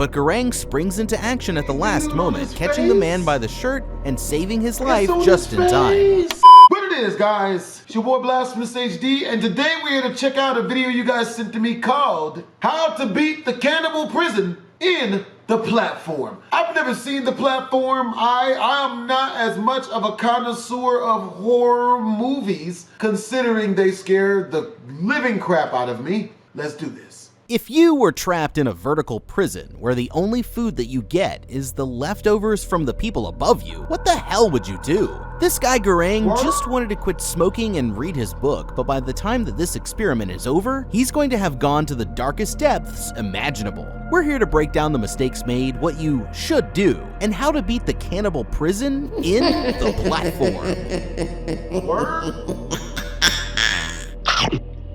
but Garang springs into action at the last moment, catching the man by the shirt and saving his life just in time. What it is, guys? It's your boy BlastphamousHD, and today we're here to check out a video you guys sent to me called How to Beat the Cannibal Prison in the Platform. I've never seen the Platform. I am not as much of a connoisseur of horror movies, considering they scare the living crap out of me. Let's do this. If you were trapped in a vertical prison where the only food that you get is the leftovers from the people above you, what the hell would you do? This guy Garang just wanted to quit smoking and read his book, but by the time that this experiment is over, he's going to have gone to the darkest depths imaginable. We're here to break down the mistakes made, what you should do, and how to beat the cannibal prison in the Platform.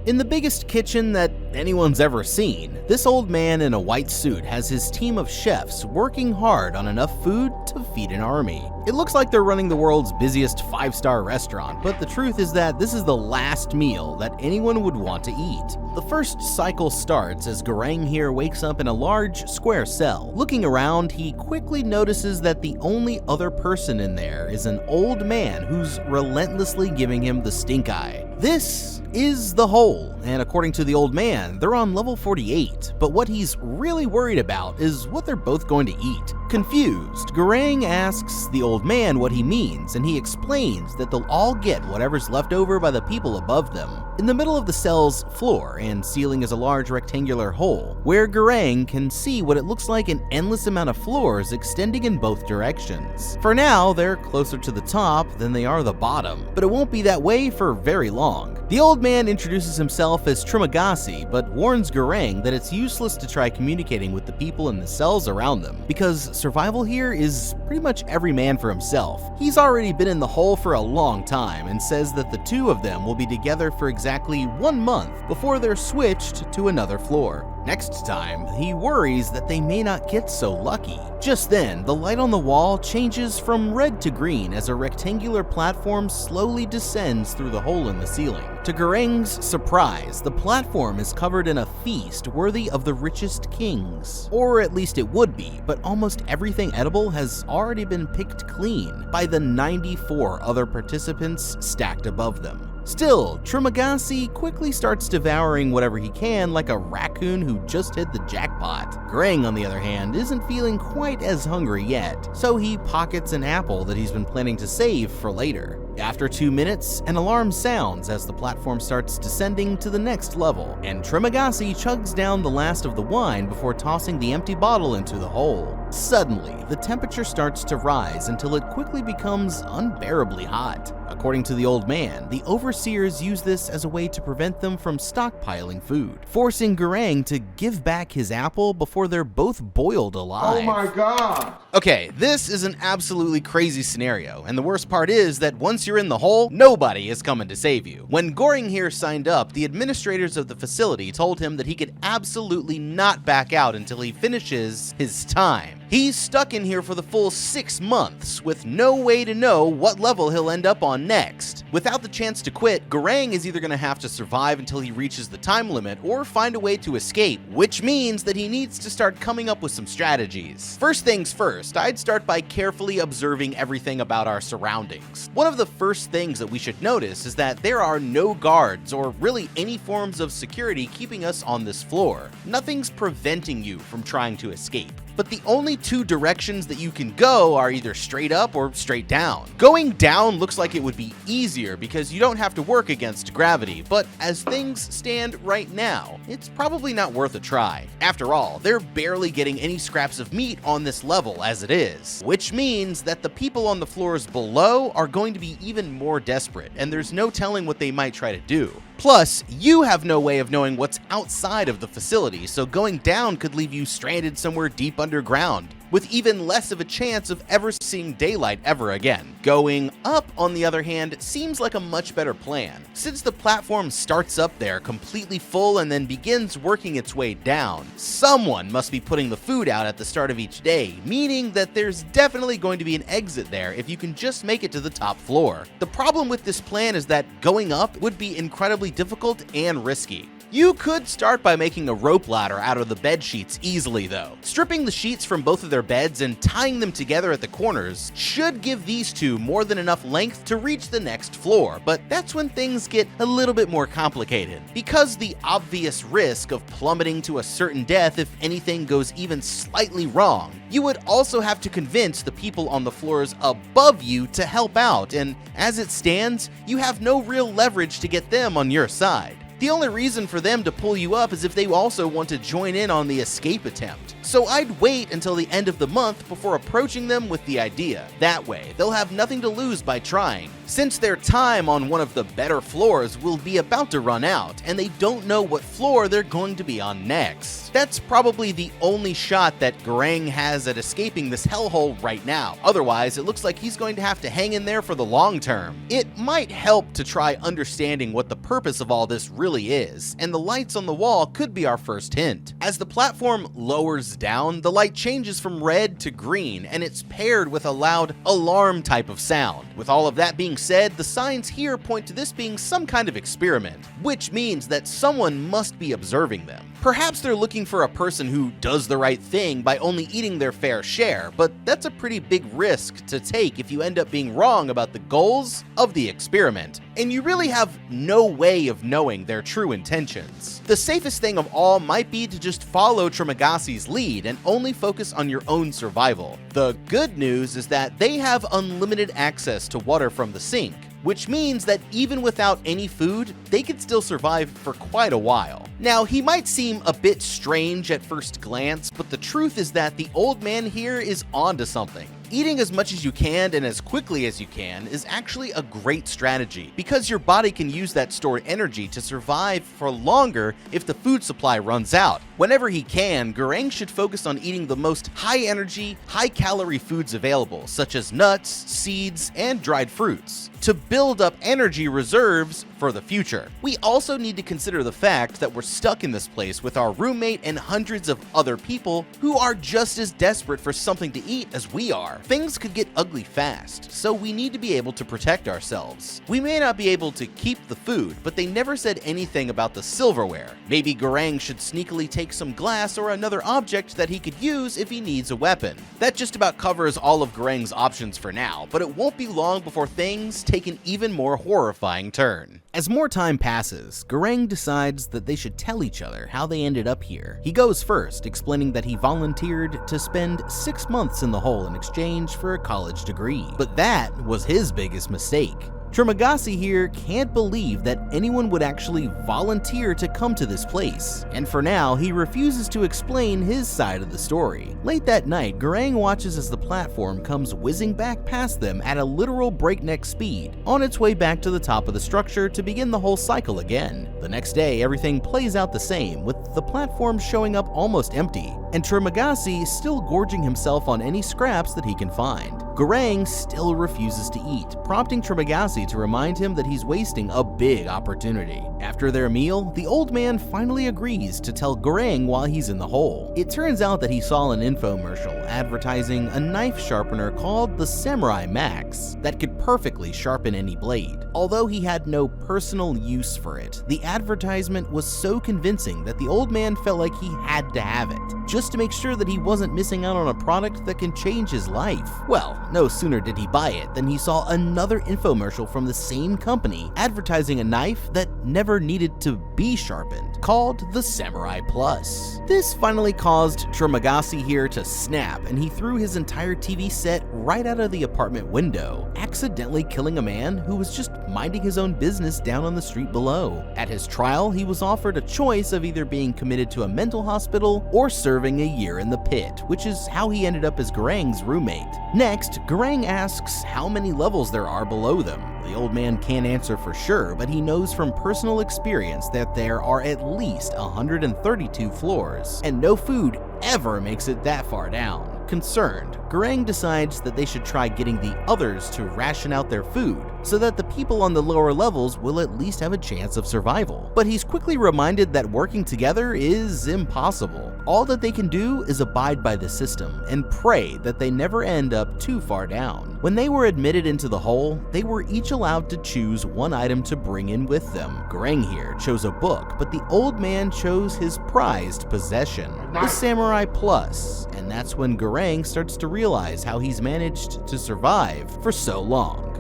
In the biggest kitchen that anyone's ever seen, this old man in a white suit has his team of chefs working hard on enough food to feed an army. It looks like they're running the world's busiest 5-star restaurant, but the truth is that this is the last meal that anyone would want to eat. The first cycle starts as Garang here wakes up in a large square cell. Looking around, he quickly notices that the only other person in there is an old man who's relentlessly giving him the stink eye. This is the hole, and according to the old man, they're on level 48, but what he's really worried about is what they're both going to eat. Confused, Garang asks the old man what he means, and he explains that they'll all get whatever's left over by the people above them. In the middle of the cell's floor and ceiling is a large rectangular hole, where Garang can see what it looks like an endless amount of floors extending in both directions. For now, they're closer to the top than they are the bottom, but it won't be that way for very long. The old man introduces himself as Trimagasi, but warns Garang that it's useless to try communicating with the people in the cells around them, because survival here is pretty much every man for himself. He's already been in the hole for a long time and says that the two of them will be together for exactly 1 month before they're switched to another floor. Next time, he worries that they may not get so lucky. Just then, the light on the wall changes from red to green as a rectangular platform slowly descends through the hole in the ceiling. To Garang's surprise, the platform is covered in a feast worthy of the richest kings. Or at least it would be, but almost everything edible has already been picked clean by the 94 other participants stacked above them. Still, Trimagasi quickly starts devouring whatever he can like a raccoon who just hit the jackpot. Garang, on the other hand, isn't feeling quite as hungry yet, so he pockets an apple that he's been planning to save for later. After 2 minutes, an alarm sounds as the platform starts descending to the next level, and Trimagasi chugs down the last of the wine before tossing the empty bottle into the hole. Suddenly, the temperature starts to rise until it quickly becomes unbearably hot. According to the old man, the overseers use this as a way to prevent them from stockpiling food, forcing Garang to give back his apple before they're both boiled alive. Oh my god! Okay, this is an absolutely crazy scenario, and the worst part is that once you're in the hole, nobody is coming to save you. When Garang here signed up, the administrators of the facility told him that he could absolutely not back out until he finishes his time. He's stuck in here for the full 6 months, with no way to know what level he'll end up on next. Without the chance to quit, Garang is either going to have to survive until he reaches the time limit or find a way to escape, which means that he needs to start coming up with some strategies. First things first, I'd start by carefully observing everything about our surroundings. One of the first things that we should notice is that there are no guards or really any forms of security keeping us on this floor. Nothing's preventing you from trying to escape. But the only 2 directions that you can go are either straight up or straight down. Going down looks like it would be easier because you don't have to work against gravity, but as things stand right now, it's probably not worth a try. After all, they're barely getting any scraps of meat on this level as it is, which means that the people on the floors below are going to be even more desperate, and there's no telling what they might try to do. Plus, you have no way of knowing what's outside of the facility, so going down could leave you stranded somewhere deep underground, with even less of a chance of ever seeing daylight ever again. Going up, on the other hand, seems like a much better plan, since the platform starts up there completely full and then begins working its way down. Someone must be putting the food out at the start of each day, meaning that there's definitely going to be an exit there if you can just make it to the top floor. The problem with this plan is that going up would be incredibly difficult and risky. You could start by making a rope ladder out of the bed sheets easily though. Stripping the sheets from both of their beds and tying them together at the corners should give these two more than enough length to reach the next floor, but that's when things get a little bit more complicated. Because the obvious risk of plummeting to a certain death if anything goes even slightly wrong, you would also have to convince the people on the floors above you to help out, and as it stands, you have no real leverage to get them on your side. The only reason for them to pull you up is if they also want to join in on the escape attempt. So I'd wait until the end of the month before approaching them with the idea. That way, they'll have nothing to lose by trying, since their time on one of the better floors will be about to run out, and they don't know what floor they're going to be on next. That's probably the only shot that Garang has at escaping this hellhole right now. Otherwise, it looks like he's going to have to hang in there for the long term. It might help to try understanding what the purpose of all this really is, and the lights on the wall could be our first hint. As the platform lowers down, the light changes from red to green, and it's paired with a loud alarm type of sound. With all of that being said, the signs here point to this being some kind of experiment, which means that someone must be observing them. Perhaps they're looking for a person who does the right thing by only eating their fair share, but that's a pretty big risk to take if you end up being wrong about the goals of the experiment, and you really have no way of knowing their true intentions. The safest thing of all might be to just follow Trimagasi's lead and only focus on your own survival. The good news is that they have unlimited access to water from the sink, which means that even without any food, they could still survive for quite a while. Now, he might seem a bit strange at first glance, but the truth is that the old man here is onto something. Eating as much as you can and as quickly as you can is actually a great strategy, because your body can use that stored energy to survive for longer if the food supply runs out. Whenever he can, Garang should focus on eating the most high-energy, high-calorie foods available, such as nuts, seeds, and dried fruits, to build up energy reserves for the future. We also need to consider the fact that we're stuck in this place with our roommate and hundreds of other people who are just as desperate for something to eat as we are. Things could get ugly fast, so we need to be able to protect ourselves. We may not be able to keep the food, but they never said anything about the silverware. Maybe Garang should sneakily take some glass or another object that he could use if he needs a weapon. That just about covers all of Garang's options for now, but it won't be long before things take an even more horrifying turn. As more time passes, Garang decides that they should tell each other how they ended up here. He goes first, explaining that he volunteered to spend 6 months in the hole in exchange for a college degree. But that was his biggest mistake. Trimagasi here can't believe that anyone would actually volunteer to come to this place, and for now, he refuses to explain his side of the story. Late that night, Garang watches as the platform comes whizzing back past them at a literal breakneck speed, on its way back to the top of the structure to begin the whole cycle again. The next day, everything plays out the same, with the platform showing up almost empty, and Trimagasi still gorging himself on any scraps that he can find. Garang still refuses to eat, prompting Trimagasi to remind him that he's wasting a big opportunity. After their meal, the old man finally agrees to tell Garang while he's in the hole. It turns out that he saw an infomercial advertising a knife sharpener called the Samurai Max that could perfectly sharpen any blade. Although he had no personal use for it, the advertisement was so convincing that the old man felt like he had to have it, just to make sure that he wasn't missing out on a product that can change his life. Well, no sooner did he buy it than he saw another infomercial from the same company advertising a knife that never needed to be sharpened, called the Samurai Plus. This finally caused Trimagasi here to snap, and he threw his entire TV set right out of the apartment window, accidentally killing a man who was just minding his own business down on the street below. At his trial, he was offered a choice of either being committed to a mental hospital or serving a year in the pit, which is how he ended up as Garang's roommate. Next, Garang asks how many levels there are below them. The old man can't answer for sure, but he knows from personal experience that there are at least 132 floors, and no food ever makes it that far down. Concerned, Garang decides that they should try getting the others to ration out their food so that the people on the lower levels will at least have a chance of survival. But he's quickly reminded that working together is impossible. All that they can do is abide by the system and pray that they never end up too far down. When they were admitted into the hole, they were each allowed to choose one item to bring in with them. Garang here chose a book, but the old man chose his prized possession, the Samurai Plus, and that's when Garang starts to realize how he's managed to survive for so long.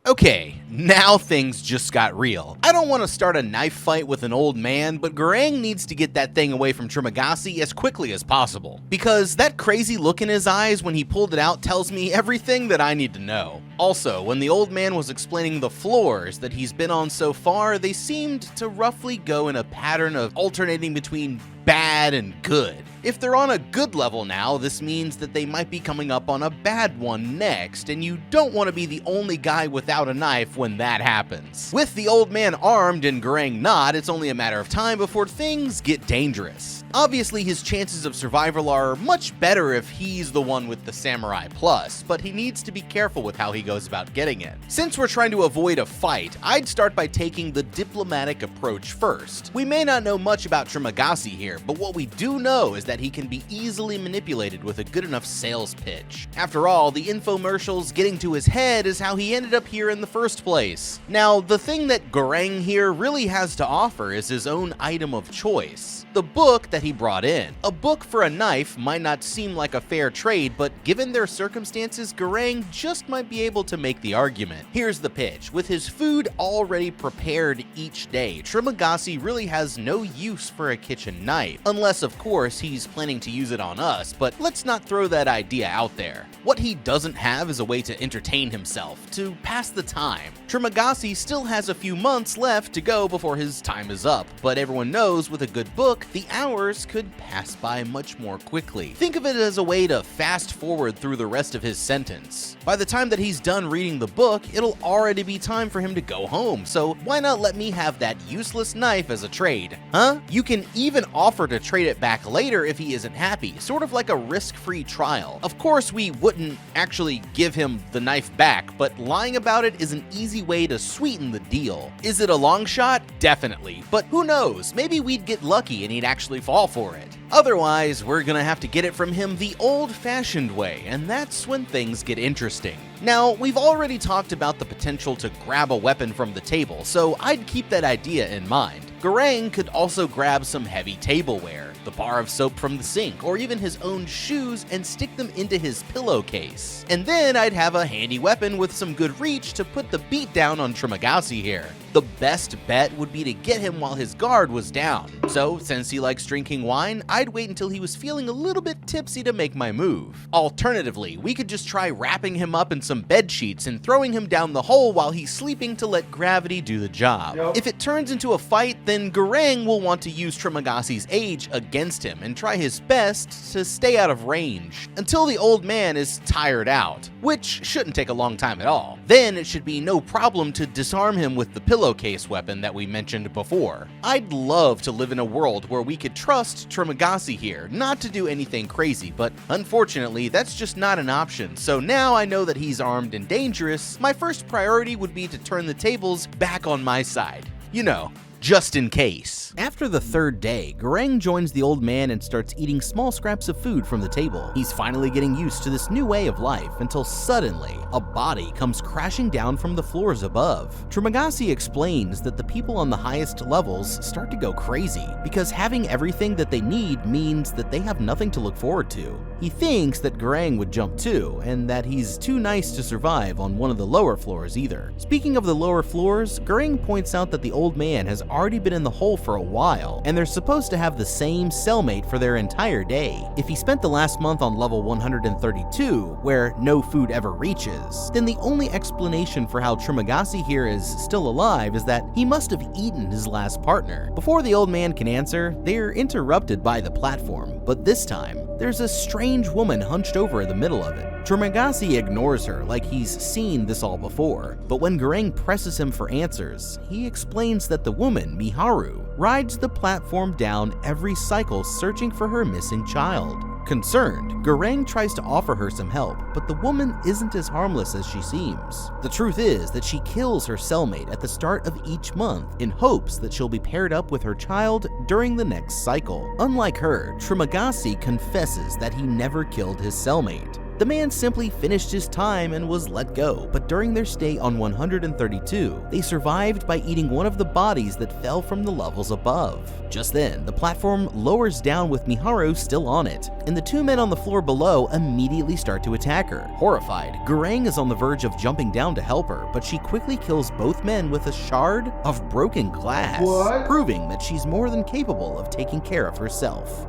Okay, now things just got real. I don't want to start a knife fight with an old man, but Garang needs to get that thing away from Trimagasi as quickly as possible, because that crazy look in his eyes when he pulled it out tells me everything that I need to know. Also, when the old man was explaining the floors that he's been on so far, they seemed to roughly go in a pattern of alternating between bad and good. If they're on a good level now, this means that they might be coming up on a bad one next, and you don't want to be the only guy without a knife when that happens. With the old man armed and Garang not, it's only a matter of time before things get dangerous. Obviously, his chances of survival are much better if he's the one with the Samurai Plus, but he needs to be careful with how he goes about getting it. Since we're trying to avoid a fight, I'd start by taking the diplomatic approach first. We may not know much about Trimagasi here, but what we do know is that he can be easily manipulated with a good enough sales pitch. After all, the infomercials getting to his head is how he ended up here in the first place. Now, the thing that Garang here really has to offer is his own item of choice, the book that he brought in. A book for a knife might not seem like a fair trade, but given their circumstances, Garang just might be able to make the argument. Here's the pitch. With his food already prepared each day, Trimagasi really has no use for a kitchen knife, unless of course he's planning to use it on us, but let's not throw that idea out there. What he doesn't have is a way to entertain himself, to pass the time. Trimagasi still has a few months left to go before his time is up, but everyone knows with a good book, the hours could pass by much more quickly. Think of it as a way to fast forward through the rest of his sentence. By the time that he's done reading the book, it'll already be time for him to go home, so why not let me have that useless knife as a trade, huh? You can even offer to trade it back later if he isn't happy, sort of like a risk-free trial. Of course, we wouldn't actually give him the knife back, but lying about it is an easy way to sweeten the deal. Is it a long shot? Definitely, but who knows, maybe we'd get lucky and he'd actually fall for it. Otherwise, we're gonna have to get it from him the old-fashioned way, and that's when things get interesting. Now, we've already talked about the potential to grab a weapon from the table, so I'd keep that idea in mind. Garang could also grab some heavy tableware, the bar of soap from the sink, or even his own shoes and stick them into his pillowcase. And then I'd have a handy weapon with some good reach to put the beat down on Trimagasi here. The best bet would be to get him while his guard was down. So, since he likes drinking wine, I'd wait until he was feeling a little bit tipsy to make my move. Alternatively, we could just try wrapping him up in some bed sheets and throwing him down the hole while he's sleeping to let gravity do the job. If it turns into a fight, then Garang will want to use Trimagasi's age against him and try his best to stay out of range until the old man is tired out, which shouldn't take a long time at all. Then it should be no problem to disarm him with the pillowcase weapon that we mentioned before. I'd love to live in a world where we could trust Trimagasi here not to do anything crazy, but unfortunately that's just not an option. So now I know that he's armed and dangerous, my first priority would be to turn the tables back on my side. You know, just in case. After the third day, Garang joins the old man and starts eating small scraps of food from the table. He's finally getting used to this new way of life until suddenly, a body comes crashing down from the floors above. Trimagasi explains that the people on the highest levels start to go crazy because having everything that they need means that they have nothing to look forward to. He thinks that Garang would jump too, and that he's too nice to survive on one of the lower floors either. Speaking of the lower floors, Garang points out that the old man has already been in the hole for a while, and they're supposed to have the same cellmate for their entire day. If he spent the last month on level 132, where no food ever reaches, then the only explanation for how Trimagasi here is still alive is that he must have eaten his last partner. Before the old man can answer, they're interrupted by the platform, but this time, there's a strange woman hunched over in the middle of it. Trimagasi ignores her like he's seen this all before, but when Garang presses him for answers, he explains that the woman, Miharu, rides the platform down every cycle searching for her missing child. Concerned, Garang tries to offer her some help, but the woman isn't as harmless as she seems. The truth is that she kills her cellmate at the start of each month in hopes that she'll be paired up with her child during the next cycle. Unlike her, Trimagasi confesses that he never killed his cellmate. The man simply finished his time and was let go, but during their stay on 132, they survived by eating one of the bodies that fell from the levels above. Just then, the platform lowers down with Miharu still on it, and the two men on the floor below immediately start to attack her. Horrified, Garang is on the verge of jumping down to help her, but she quickly kills both men with a shard of broken glass, proving that she's more than capable of taking care of herself.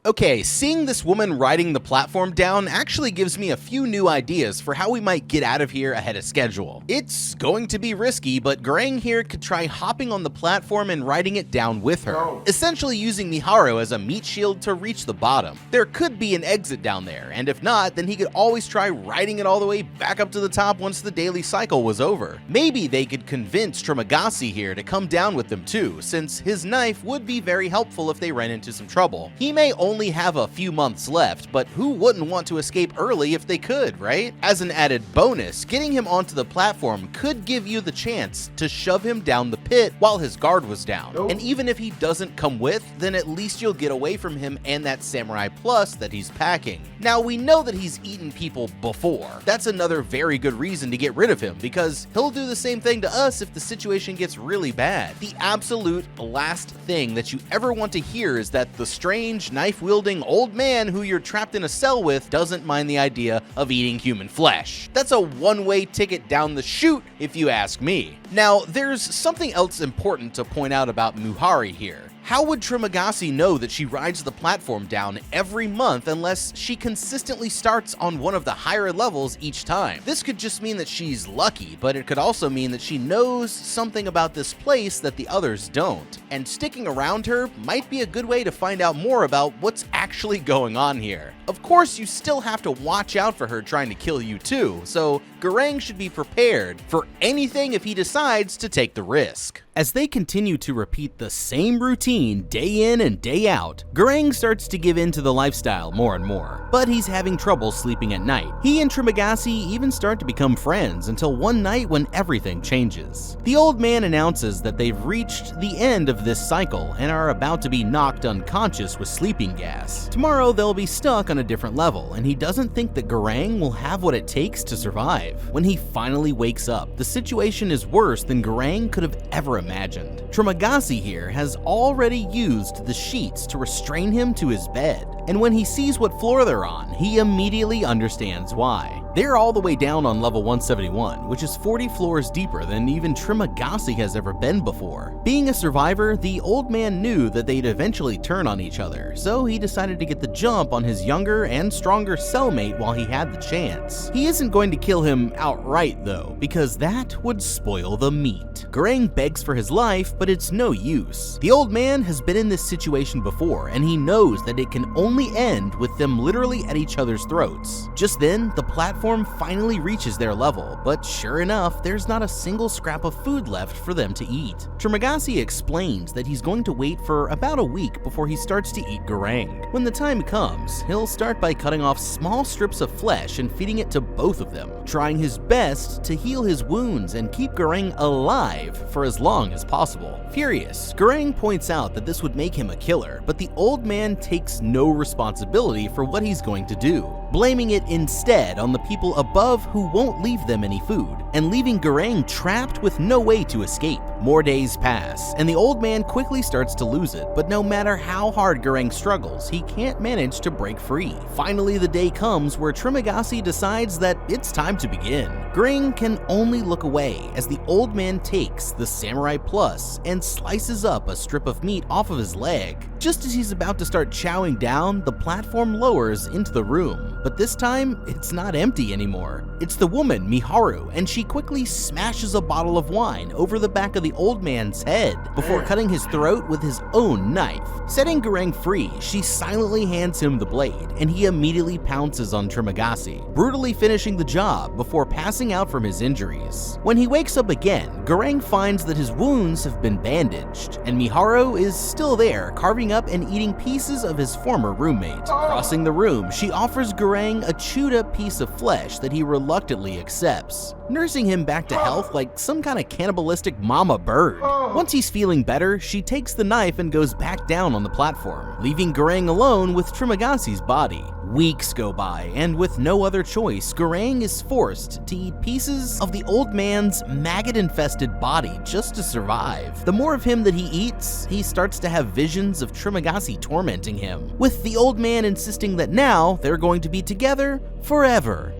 Okay, seeing this woman riding the platform down actually gives me a few new ideas for how we might get out of here ahead of schedule. It's going to be risky, but Garang here could try hopping on the platform and riding it down with her, essentially using Miharu as a meat shield to reach the bottom. There could be an exit down there, and if not, then he could always try riding it all the way back up to the top once the daily cycle was over. Maybe they could convince Trimagasi here to come down with them too, since his knife would be very helpful if they ran into some trouble. He may only have a few months left, but who wouldn't want to escape early if they could, right? As an added bonus, getting him onto the platform could give you the chance to shove him down the pit while his guard was down. And even if he doesn't come with, then at least you'll get away from him and that Samurai Plus that he's packing. Now, we know that he's eaten people before. That's another very good reason to get rid of him, because he'll do the same thing to us if the situation gets really bad. The absolute last thing that you ever want to hear is that the strange knife-wielding old man who you're trapped in a cell with doesn't mind the idea of eating human flesh. That's a one-way ticket down the chute, if you ask me. Now, there's something else important to point out about Miharu here. How would Trimagasi know that she rides the platform down every month unless she consistently starts on one of the higher levels each time? This could just mean that she's lucky, but it could also mean that she knows something about this place that the others don't. And sticking around her might be a good way to find out more about what's actually going on here. Of course, you still have to watch out for her trying to kill you too, so Garang should be prepared for anything if he decides to take the risk. As they continue to repeat the same routine day in and day out, Garang starts to give in to the lifestyle more and more, but he's having trouble sleeping at night. He and Trimagasi even start to become friends until one night when everything changes. The old man announces that they've reached the end of this cycle and are about to be knocked unconscious with sleeping gas. Tomorrow they'll be stuck on a different level, and he doesn't think that Garang will have what it takes to survive. When he finally wakes up, the situation is worse than Garang could have ever imagined. Trimagasi here has already used the sheets to restrain him to his bed, and when he sees what floor they're on, he immediately understands why. They're all the way down on level 171, which is 40 floors deeper than even Trimagasi has ever been before. Being a survivor, the old man knew that they'd eventually turn on each other, so he decided to get the jump on his younger and stronger cellmate while he had the chance. He isn't going to kill him outright though, because that would spoil the meat. Garang begs for his life, but it's no use. The old man has been in this situation before, and he knows that it can only end with them literally at each other's throats. Just then, the platform finally reaches their level, but sure enough, there's not a single scrap of food left for them to eat. Trimagasi explains that he's going to wait for about a week before he starts to eat Garang. When the time comes, he'll start by cutting off small strips of flesh and feeding it to both of them, trying his best to heal his wounds and keep Garang alive for as long as possible. Furious, Garang points out that this would make him a killer, but the old man takes no responsibility for what he's going to do, blaming it instead on the people above who won't leave them any food, and leaving Garang trapped with no way to escape. More days pass, and the old man quickly starts to lose it, but no matter how hard Garang struggles, he can't manage to break free. Finally, the day comes where Trimagasi decides that it's time to begin. Garang can only look away as the old man takes the Samurai Plus and slices up a strip of meat off of his leg. Just as he's about to start chowing down, the platform lowers into the room. But this time, it's not empty anymore. It's the woman, Miharu, and she quickly smashes a bottle of wine over the back of the old man's head before cutting his throat with his own knife. Setting Garang free, she silently hands him the blade, and he immediately pounces on Trimagasi, brutally finishing the job before passing out from his injuries. When he wakes up again, Garang finds that his wounds have been bandaged, and Miharu is still there, carving up and eating pieces of his former roommate. Crossing the room, she offers Garang a chewed-up piece of flesh that he reluctantly accepts, nursing him back to health like some kind of cannibalistic mama bird. Once he's feeling better, she takes the knife and goes back down on the platform, leaving Garang alone with Trimagasi's body. Weeks go by, and with no other choice, Garang is forced to eat pieces of the old man's maggot-infested body just to survive. The more of him that he eats, he starts to have visions of Trimagasi tormenting him, with the old man insisting that now they're going to be together forever.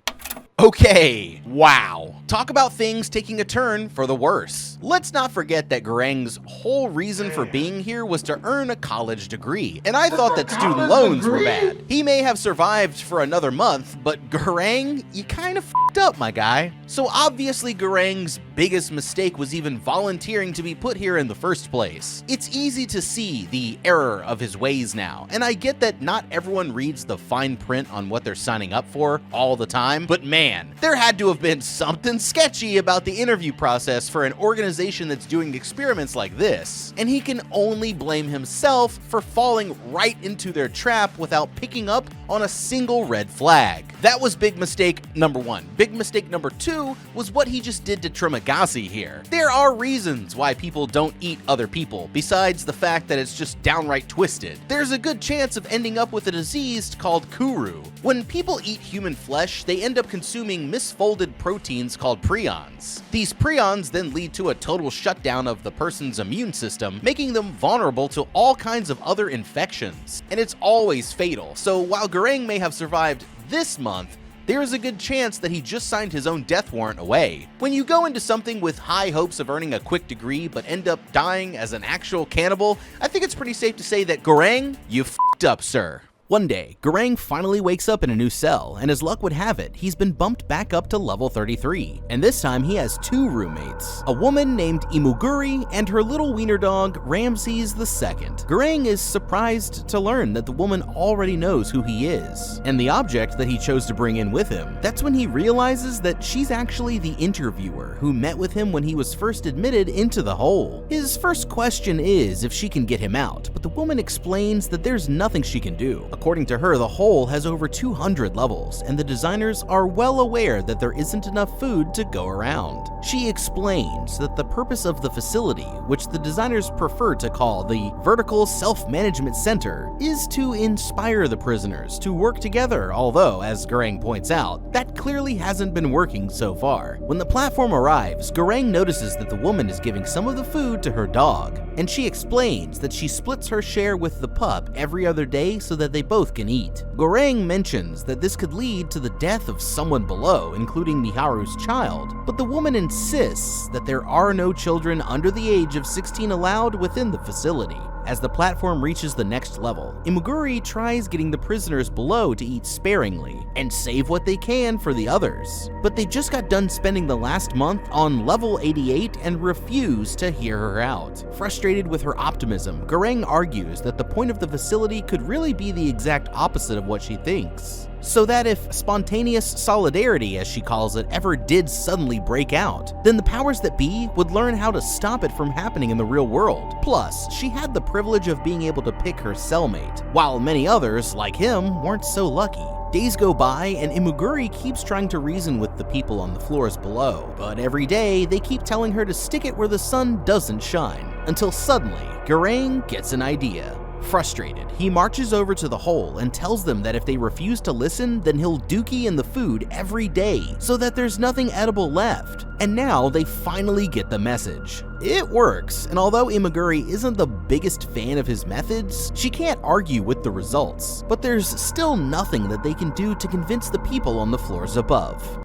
Okay, wow. Talk about things taking a turn for the worse. Let's not forget that Garang's whole reason for being here was to earn a college degree, and I thought that student loans were bad. He may have survived for another month, but Garang, you kind of f***ed up, my guy. So obviously Garang's biggest mistake was even volunteering to be put here in the first place. It's easy to see the error of his ways now, and I get that not everyone reads the fine print on what they're signing up for all the time, but man, there had to have been something sketchy about the interview process for an organization that's doing experiments like this, and he can only blame himself for falling right into their trap without picking up on a single red flag. That was big mistake number one. Big mistake number two was what he just did to Trimagasi here. There are reasons why people don't eat other people, besides the fact that it's just downright twisted. There's a good chance of ending up with a disease called Kuru. When people eat human flesh, they end up consuming misfolded proteins called prions. These prions then lead to a total shutdown of the person's immune system, making them vulnerable to all kinds of other infections. And it's always fatal, so while Garang may have survived this month, there is a good chance that he just signed his own death warrant away. When you go into something with high hopes of earning a quick degree but end up dying as an actual cannibal, I think it's pretty safe to say that Garang, you f***ed up, sir. One day, Garang finally wakes up in a new cell, and as luck would have it, he's been bumped back up to level 33. And this time he has two roommates, a woman named Imuguri and her little wiener dog, Ramses II. Garang is surprised to learn that the woman already knows who he is, and the object that he chose to bring in with him. That's when he realizes that she's actually the interviewer who met with him when he was first admitted into the hole. His first question is if she can get him out, but the woman explains that there's nothing she can do. According to her, the hole has over 200 levels, and the designers are well aware that there isn't enough food to go around. She explains that the purpose of the facility, which the designers prefer to call the Vertical Self-Management Center, is to inspire the prisoners to work together, although, as Garang points out, that clearly hasn't been working so far. When the platform arrives, Garang notices that the woman is giving some of the food to her dog, and she explains that she splits her share with the pup every other day so that they both can eat. Garang mentions that this could lead to the death of someone below, including Miharu's child, but the woman insists that there are no children under the age of 16 allowed within the facility. As the platform reaches the next level, Imuguri tries getting the prisoners below to eat sparingly and save what they can for the others. But they just got done spending the last month on level 88 and refuse to hear her out. Frustrated with her optimism, Garang argues that the point of the facility could really be the exact opposite of what she thinks. So that if spontaneous solidarity, as she calls it, ever did suddenly break out, then the powers that be would learn how to stop it from happening in the real world. Plus, she had the privilege of being able to pick her cellmate, while many others, like him, weren't so lucky. Days go by, and Imuguri keeps trying to reason with the people on the floors below, but every day they keep telling her to stick it where the sun doesn't shine, until suddenly, Garang gets an idea. Frustrated, he marches over to the hole and tells them that if they refuse to listen, then he'll dookie in the food every day so that there's nothing edible left. And now they finally get the message. It works, and although Imuguri isn't the biggest fan of his methods, she can't argue with the results. But there's still nothing that they can do to convince the people on the floors above.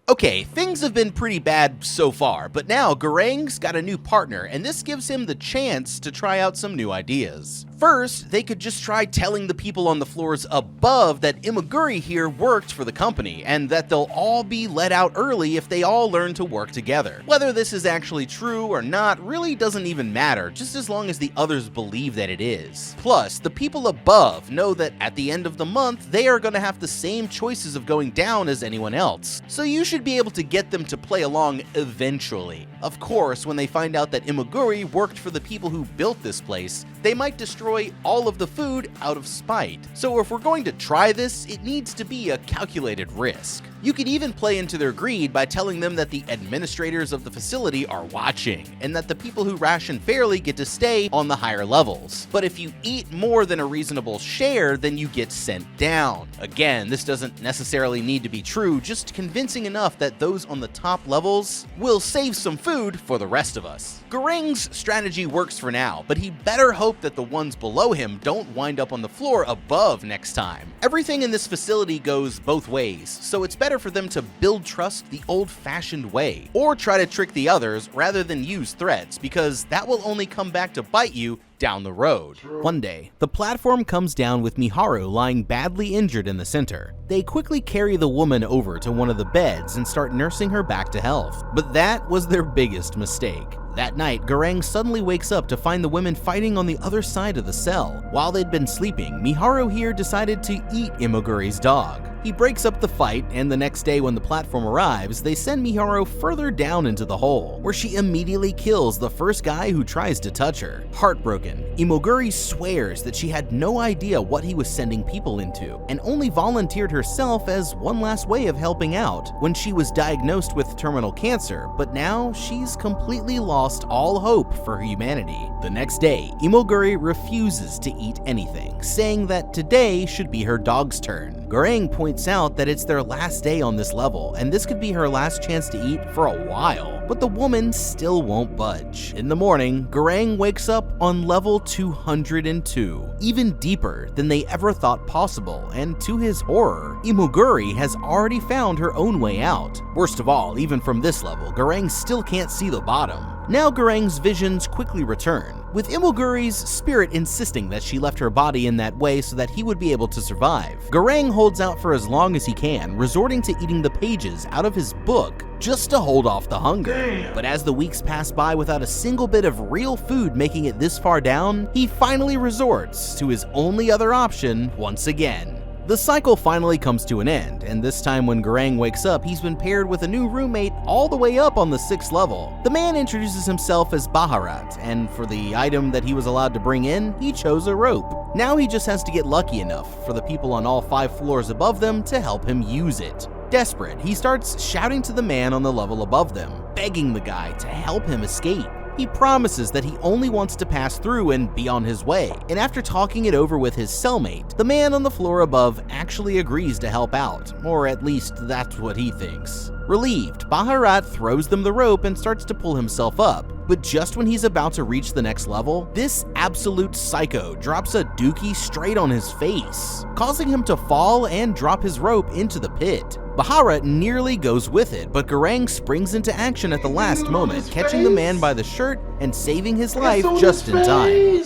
Okay, things have been pretty bad so far, but now Garang's got a new partner, and this gives him the chance to try out some new ideas. First, they could just try telling the people on the floors above that Imaguri here worked for the company, and that they'll all be let out early if they all learn to work together. Whether this is actually true or not really doesn't even matter, just as long as the others believe that it is. Plus, the people above know that at the end of the month, they are going to have the same choices of going down as anyone else, so you should be able to get them to play along eventually. Of course, when they find out that Imaguri worked for the people who built this place, they might destroy all of the food out of spite. So if we're going to try this, it needs to be a calculated risk. You could even play into their greed by telling them that the administrators of the facility are watching, and that the people who ration fairly get to stay on the higher levels. But if you eat more than a reasonable share, then you get sent down. Again, this doesn't necessarily need to be true, just convincing enough that those on the top levels will save some food for the rest of us. Garang's strategy works for now, but he better hope that the ones below him don't wind up on the floor above next time. Everything in this facility goes both ways, so it's better for them to build trust the old-fashioned way, or try to trick the others rather than use threats, because that will only come back to bite you down the road. One day, the platform comes down with Miharu lying badly injured in the center. They quickly carry the woman over to one of the beds and start nursing her back to health. But that was their biggest mistake. That night, Garang suddenly wakes up to find the women fighting on the other side of the cell. While they'd been sleeping, Miharu here decided to eat Imaguri's dog. He breaks up the fight, and the next day when the platform arrives, they send Miharu further down into the hole, where she immediately kills the first guy who tries to touch her. Heartbroken, Imaguri swears that she had no idea what he was sending people into, and only volunteered herself as one last way of helping out when she was diagnosed with terminal cancer, but now she's completely lost all hope for humanity. The next day, Imaguri refuses to eat anything, saying that today should be her dog's turn. Garang points out that it's their last day on this level, and this could be her last chance to eat for a while, but the woman still won't budge. In the morning, Garang wakes up on level 202, even deeper than they ever thought possible, and to his horror, Imaguri has already found her own way out. Worst of all, even from this level, Garang still can't see the bottom. Now Garang's visions quickly return, with Imaguri's spirit insisting that she left her body in that way so that he would be able to survive. Garang holds out for as long as he can, resorting to eating the pages out of his book just to hold off the hunger. Damn. But as the weeks pass by without a single bit of real food making it this far down, he finally resorts to his only other option once again. The cycle finally comes to an end, and this time when Garang wakes up, he's been paired with a new roommate all the way up on the 6th level. The man introduces himself as Baharat, and for the item that he was allowed to bring in, he chose a rope. Now he just has to get lucky enough for the people on all 5 floors above them to help him use it. Desperate, he starts shouting to the man on the level above them, begging the guy to help him escape. He promises that he only wants to pass through and be on his way, and after talking it over with his cellmate, the man on the floor above actually agrees to help out, or at least that's what he thinks. Relieved, Baharat throws them the rope and starts to pull himself up, but just when he's about to reach the next level, this absolute psycho drops a dookie straight on his face, causing him to fall and drop his rope into the pit. Baharat nearly goes with it, but Garang springs into action at the last moment, catching the man by the shirt and saving his life just in time.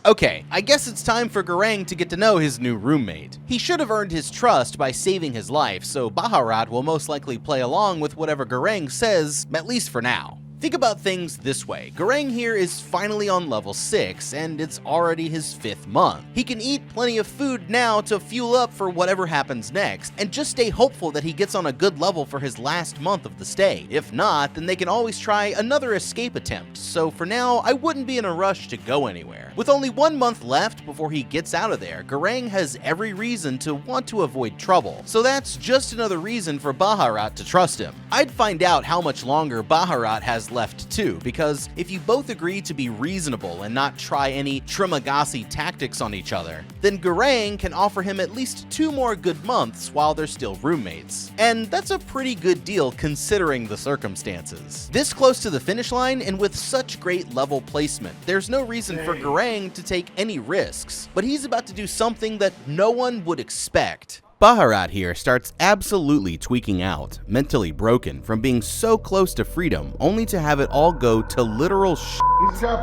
Okay, I guess it's time for Garang to get to know his new roommate. He should have earned his trust by saving his life, so Baharat will most likely play along with whatever Garang says, at least for now. Think about things this way. Garang here is finally on level 6, and it's already his 5th month. He can eat plenty of food now to fuel up for whatever happens next, and just stay hopeful that he gets on a good level for his last month of the stay. If not, then they can always try another escape attempt, so for now, I wouldn't be in a rush to go anywhere. With only 1 month left before he gets out of there, Garang has every reason to want to avoid trouble, so that's just another reason for Baharat to trust him. I'd find out how much longer Baharat has left too, because if you both agree to be reasonable and not try any Trimagasi tactics on each other, then Garang can offer him at least 2 more good months while they're still roommates. And that's a pretty good deal considering the circumstances. This close to the finish line and with such great level placement, there's no reason for Garang to take any risks, but he's about to do something that no one would expect. Baharat here starts absolutely tweaking out, mentally broken from being so close to freedom only to have it all go to literal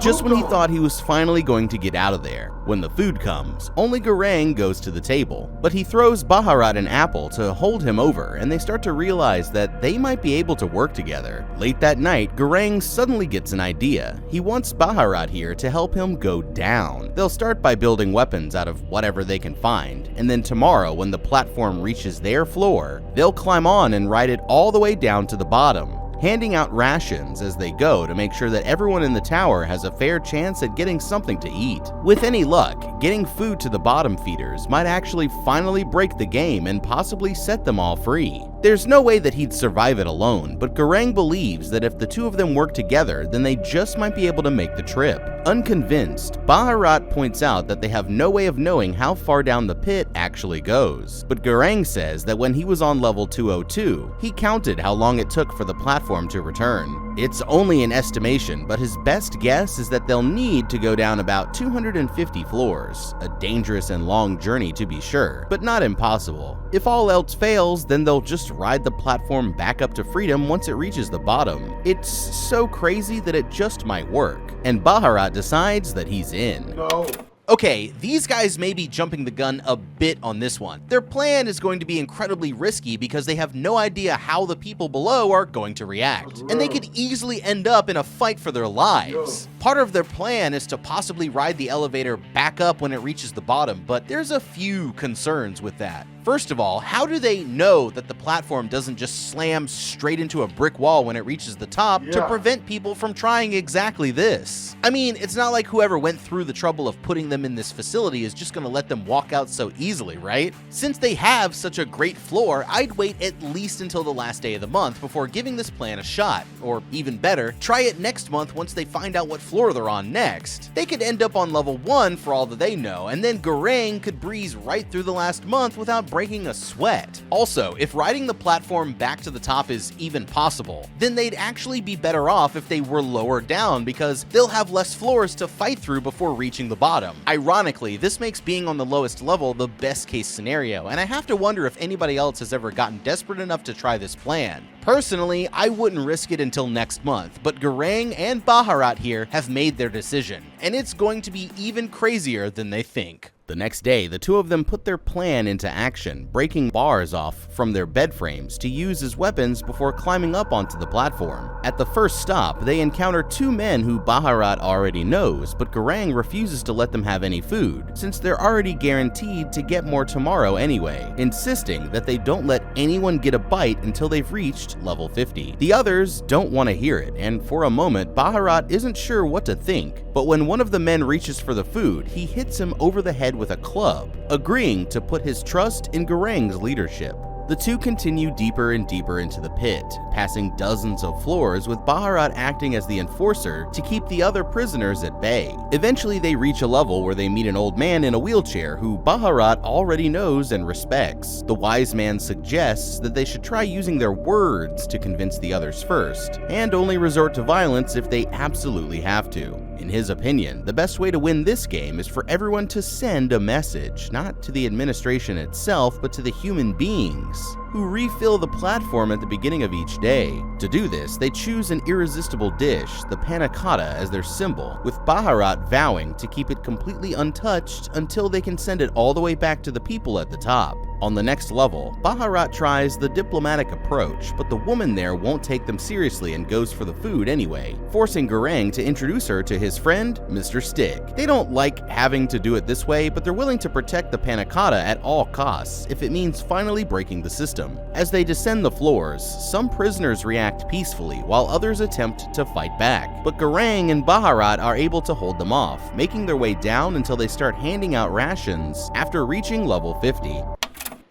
just when he thought he was finally going to get out of there. When the food comes, only Garang goes to the table, but he throws Baharat an apple to hold him over, and they start to realize that they might be able to work together. Late that night, Garang suddenly gets an idea. He wants Baharat here to help him go down. They'll start by building weapons out of whatever they can find, and then tomorrow, when the platform reaches their floor, they'll climb on and ride it all the way down to the bottom, handing out rations as they go to make sure that everyone in the tower has a fair chance at getting something to eat. With any luck, getting food to the bottom feeders might actually finally break the game and possibly set them all free. There's no way that he'd survive it alone, but Garang believes that if the two of them work together, then they just might be able to make the trip. Unconvinced, Baharat points out that they have no way of knowing how far down the pit actually goes, but Garang says that when he was on level 202, he counted how long it took for the platform to return. It's only an estimation, but his best guess is that they'll need to go down about 250 floors. A dangerous and long journey to be sure, but not impossible. If all else fails, then they'll just ride the platform back up to freedom once it reaches the bottom. It's so crazy that it just might work, and Baharat decides that he's in. No. Okay, these guys may be jumping the gun a bit on this one. Their plan is going to be incredibly risky because they have no idea how the people below are going to react, and they could easily end up in a fight for their lives. Part of their plan is to possibly ride the elevator back up when it reaches the bottom, but there's a few concerns with that. First of all, how do they know that the platform doesn't just slam straight into a brick wall when it reaches the top to prevent people from trying exactly this? I mean, it's not like whoever went through the trouble of putting them in this facility is just gonna let them walk out so easily, right? Since they have such a great floor, I'd wait at least until the last day of the month before giving this plan a shot. Or even better, try it next month once they find out what floor they're on next. They could end up on level 1 for all that they know, and then Garang could breeze right through the last month without breaking a sweat. Also, if riding the platform back to the top is even possible, then they'd actually be better off if they were lower down because they'll have less floors to fight through before reaching the bottom. Ironically, this makes being on the lowest level the best case scenario, and I have to wonder if anybody else has ever gotten desperate enough to try this plan. Personally, I wouldn't risk it until next month, but Garang and Baharat here have made their decision, and it's going to be even crazier than they think. The next day, the two of them put their plan into action, breaking bars off from their bed frames to use as weapons before climbing up onto the platform. At the first stop, they encounter two men who Baharat already knows, but Garang refuses to let them have any food, since they're already guaranteed to get more tomorrow anyway, insisting that they don't let anyone get a bite until they've reached level 50. The others don't want to hear it, and for a moment, Baharat isn't sure what to think, but when one of the men reaches for the food, he hits him over the head with a club, agreeing to put his trust in Garang's leadership. The two continue deeper and deeper into the pit, passing dozens of floors with Baharat acting as the enforcer to keep the other prisoners at bay. Eventually they reach a level where they meet an old man in a wheelchair who Baharat already knows and respects. The wise man suggests that they should try using their words to convince the others first, and only resort to violence if they absolutely have to. In his opinion, the best way to win this game is for everyone to send a message, not to the administration itself, but to the human beings who refill the platform at the beginning of each day. To do this, they choose an irresistible dish, the panna cotta, as their symbol, with Baharat vowing to keep it completely untouched until they can send it all the way back to the people at the top. On the next level, Baharat tries the diplomatic approach, but the woman there won't take them seriously and goes for the food anyway, forcing Garang to introduce her to his friend, Mr. Stick. They don't like having to do it this way, but they're willing to protect the panna cotta at all costs if it means finally breaking the system. As they descend the floors, some prisoners react peacefully while others attempt to fight back, but Garang and Baharat are able to hold them off, making their way down until they start handing out rations after reaching level 50.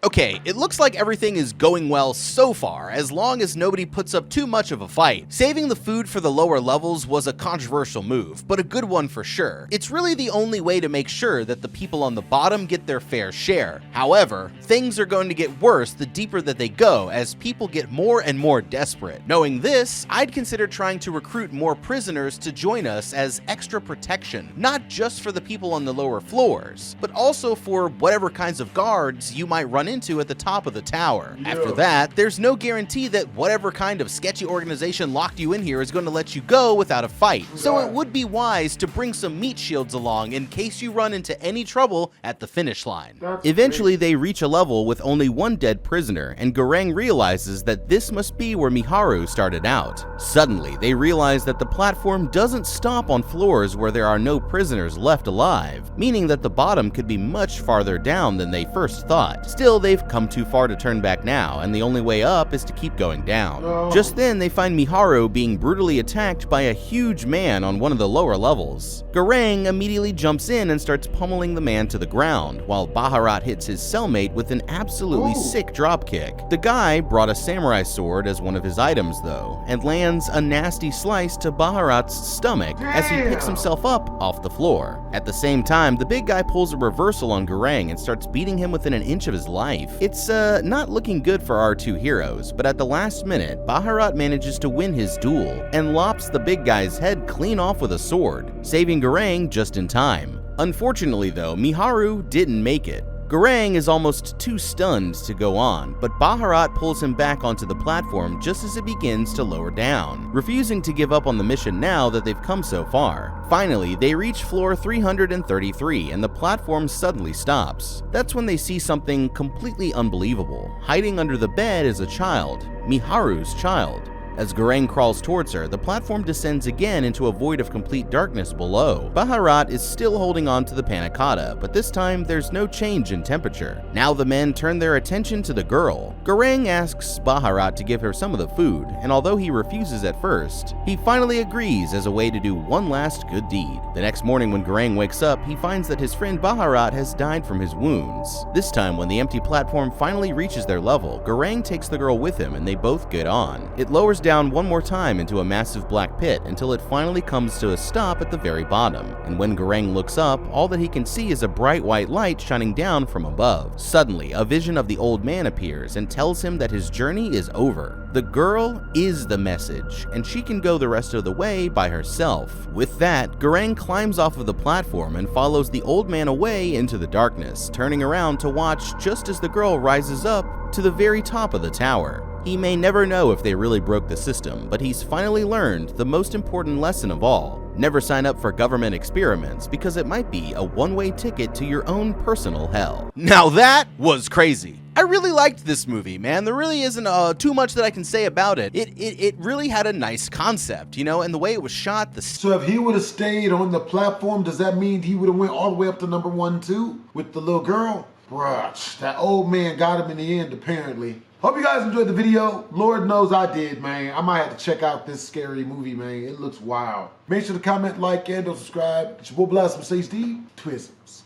Okay, it looks like everything is going well so far, as long as nobody puts up too much of a fight. Saving the food for the lower levels was a controversial move, but a good one for sure. It's really the only way to make sure that the people on the bottom get their fair share. However, things are going to get worse the deeper that they go, as people get more and more desperate. Knowing this, I'd consider trying to recruit more prisoners to join us as extra protection, not just for the people on the lower floors, but also for whatever kinds of guards you might run run into at the top of the tower. Yeah. After that, there's no guarantee that whatever kind of sketchy organization locked you in here is going to let you go without a fight. So it would be wise to bring some meat shields along in case you run into any trouble at the finish line. Eventually, they reach a level with only one dead prisoner, and Garang realizes that this must be where Miharu started out. Suddenly, they realize that the platform doesn't stop on floors where there are no prisoners left alive, meaning that the bottom could be much farther down than they first thought. Still, they've come too far to turn back now, and the only way up is to keep going down. Just then, they find Miharu being brutally attacked by a huge man on one of the lower levels. Garang immediately jumps in and starts pummeling the man to the ground, while Baharat hits his cellmate with an absolutely sick dropkick. The guy brought a samurai sword as one of his items though, and lands a nasty slice to Baharat's stomach as he picks himself up off the floor. At the same time, the big guy pulls a reversal on Garang and starts beating him within an inch of his life. It's not looking good for our two heroes, but at the last minute, Baharat manages to win his duel and lops the big guy's head clean off with a sword, saving Garang just in time. Unfortunately though, Miharu didn't make it. Garang is almost too stunned to go on, but Baharat pulls him back onto the platform just as it begins to lower down, refusing to give up on the mission now that they've come so far. Finally, they reach floor 333 and the platform suddenly stops. That's when they see something completely unbelievable. Hiding under the bed is a child, Miharu's child. As Garang crawls towards her, the platform descends again into a void of complete darkness below. Baharat is still holding on to the panna cotta, but this time there's no change in temperature. Now the men turn their attention to the girl. Garang asks Baharat to give her some of the food, and although he refuses at first, he finally agrees as a way to do one last good deed. The next morning when Garang wakes up, he finds that his friend Baharat has died from his wounds. This time when the empty platform finally reaches their level, Garang takes the girl with him and they both get on. It lowers down one more time into a massive black pit until it finally comes to a stop at the very bottom, and when Garang looks up, all that he can see is a bright white light shining down from above. Suddenly, a vision of the old man appears and tells him that his journey is over. The girl is the message, and she can go the rest of the way by herself. With that, Garang climbs off of the platform and follows the old man away into the darkness, turning around to watch just as the girl rises up to the very top of the tower. He may never know if they really broke the system, but he's finally learned the most important lesson of all. Never sign up for government experiments because it might be a one-way ticket to your own personal hell. Now that was crazy. I really liked this movie, man. There really isn't too much that I can say about it. It really had a nice concept, you know, and the way it was shot. So if he would have stayed on the platform, does that mean he would have went all the way up to number 1 too with the little girl? Bruh, that old man got him in the end apparently. Hope you guys enjoyed the video. Lord knows I did, man. I might have to check out this scary movie, man. It looks wild. Make sure to comment, like, and subscribe. It's your boy BlastphamousHD. Twisms.